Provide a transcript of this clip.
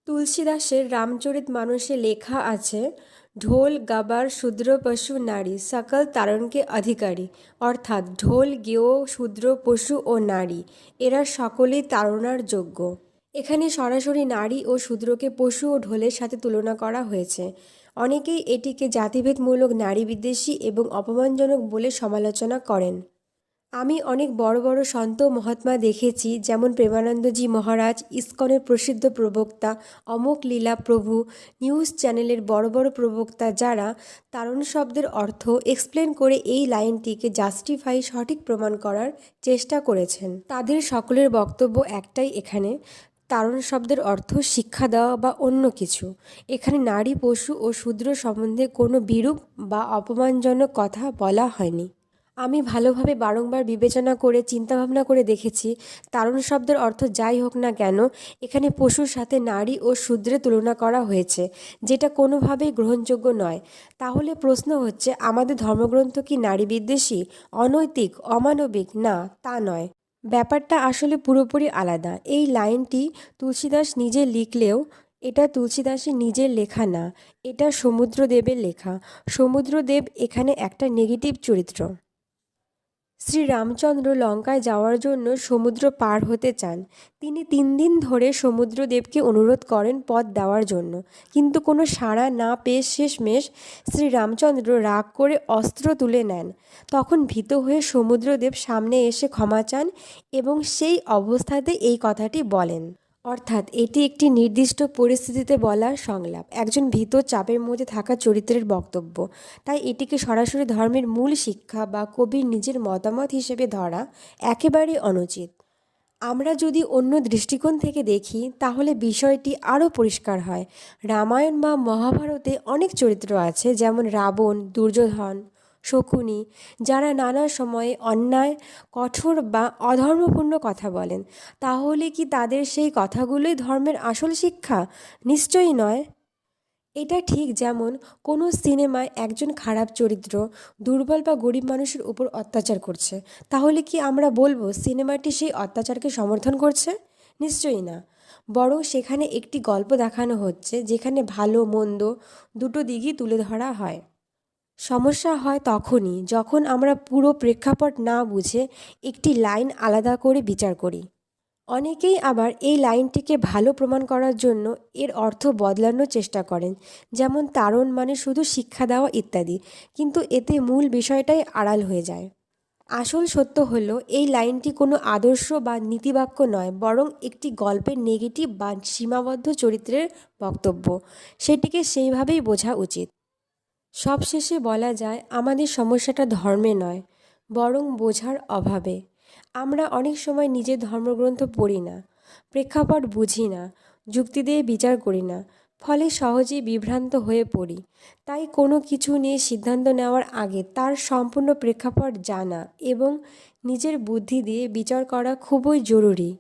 তুলসীদাসের রামচরিতমানসে লেখা আছে, ঢোল গাবার শূদ্র পশু নারী সকল তারণকে অধিকারী। অর্থাৎ ঢোল গেয় শূদ্র পশু ও নারী এরা সকলেই তাড়নার যোগ্য। এখানে সরাসরি নারী ও শূদ্রকে পশু ও ঢোলের সাথে তুলনা করা হয়েছে। অনেকেই এটিকে জাতিভেদমূলক, নারী বিদ্বেষী এবং অপমানজনক বলে সমালোচনা করেন। আমি অনেক বড় বড় সন্ত মহাত্মা দেখেছি, যেমন প্রেমানন্দজি মহারাজ, ইসকনের প্রসিদ্ধ প্রবক্তা, অমোক লীলা প্রভু, নিউজ চ্যানেলের বড় বড় প্রবক্তা, যারা তারণ শব্দের অর্থ এক্সপ্লেন করে এই লাইনটিকে জাস্টিফাই, সঠিক প্রমাণ করার চেষ্টা করেছেন। তাদের সকলের বক্তব্য একটাই, এখানে তারণ শব্দের অর্থ শিক্ষা দেওয়া বা অন্য কিছু। এখানে নারী, পশু ও শূদ্র সম্বন্ধে কোনো বিরূপ বা অপমানজনক কথা বলা হয়নি। আমি ভালোভাবে বারংবার বিবেচনা করে চিন্তাভাবনা করে দেখেছি, তারণ শব্দের অর্থ যাই হোক না কেন, এখানে পশুর সাথে নারী ও শূদ্রের তুলনা করা হয়েছে, যেটা কোনোভাবেই গ্রহণযোগ্য নয়। তাহলে প্রশ্ন হচ্ছে, আমাদের ধর্মগ্রন্থ কি নারী বিদ্বেষী, অনৈতিক, অমানবিক? না, তা নয়। ব্যাপারটা আসলে পুরোপুরি আলাদা। এই লাইনটি তুলসীদাস নিজে লিখলেও এটা তুলসীদাসের নিজের লেখা না, এটা সমুদ্রদেবের লেখা। সমুদ্রদেব এখানে একটা নেগেটিভ চরিত্র। শ্রীরামচন্দ্র লঙ্কায় যাওয়ার জন্য সমুদ্র পার হতে চান। তিনি 3 দিন ধরে সমুদ্রদেবকে অনুরোধ করেন পথ দেওয়ার জন্য, কিন্তু কোনো সাড়া না পেয়ে শেষমেশ শ্রীরামচন্দ্র রাগ করে অস্ত্র তুলে নেন। তখন ভীত হয়ে সমুদ্রদেব সামনে এসে ক্ষমা চান এবং সেই অবস্থাতে এই কথাটি বলেন। অর্থাৎ এটি একটি নির্দিষ্ট পরিস্থিতিতে বলা সংলাপ, একজন ভীত, চাপের মধ্যে থাকা চরিত্রের বক্তব্য। তাই এটিকে সরাসরি ধর্মের মূল শিক্ষা বা কবির নিজের মতামত হিসেবে ধরা একেবারেই অনুচিত। আমরা যদি অন্য দৃষ্টিকোণ থেকে দেখি, তাহলে বিষয়টি আরও পরিষ্কার হয়। রামায়ণ বা মহাভারতে অনেক চরিত্র আছে, যেমন রাবণ, দুর্যোধন, শকুনি, যারা নানা সময়ে অন্যায়, কঠোর বা অধর্মপূর্ণ কথা বলেন। তাহলে কি তাদের সেই কথাগুলোই ধর্মের আসল শিক্ষা? নিশ্চয়ই নয়। এটা ঠিক যেমন কোনো সিনেমায় একজন খারাপ চরিত্র দুর্বল বা গরিব মানুষের উপর অত্যাচার করছে, তাহলে কি আমরা বলবো সিনেমাটি সেই অত্যাচারকে সমর্থন করছে? নিশ্চয়ই না। বরং সেখানে একটি গল্প দেখানো হচ্ছে, যেখানে ভালো মন্দ দুটো দিকই তুলে ধরা হয়। সমস্যা হয় তখনই যখন আমরা পুরো প্রেক্ষাপট না বুঝে একটি লাইন আলাদা করে বিচার করি। অনেকেই আবার এই লাইনটিকে ভালো প্রমাণ করার জন্য এর অর্থ বদলানোর চেষ্টা করেন, যেমন তাড়ন মানে শুধু শিক্ষা দেওয়া ইত্যাদি, কিন্তু এতে মূল বিষয়টাই আড়াল হয়ে যায়। আসল সত্য হলো, এই লাইনটি কোনো আদর্শ বা নীতিবাক্য নয়, বরং একটি গল্পের নেগেটিভ বা সীমাবদ্ধ চরিত্রের বক্তব্য। সেটিকে সেইভাবেই বোঝা উচিত। সবশেষে বলা যায়, আমাদের সমস্যাটা ধর্মে নয়, বরং বোঝার অভাবে। আমরা অনেক সময় নিজের ধর্মগ্রন্থ পড়ি না, প্রেক্ষাপট বুঝি না, যুক্তি দিয়ে বিচার করি না, ফলে সহজেই বিভ্রান্ত হয়ে পড়ি। তাই কোনো কিছু নিয়ে সিদ্ধান্ত নেওয়ার আগে তার সম্পূর্ণ প্রেক্ষাপট জানা এবং নিজের বুদ্ধি দিয়ে বিচার করা খুবই জরুরি।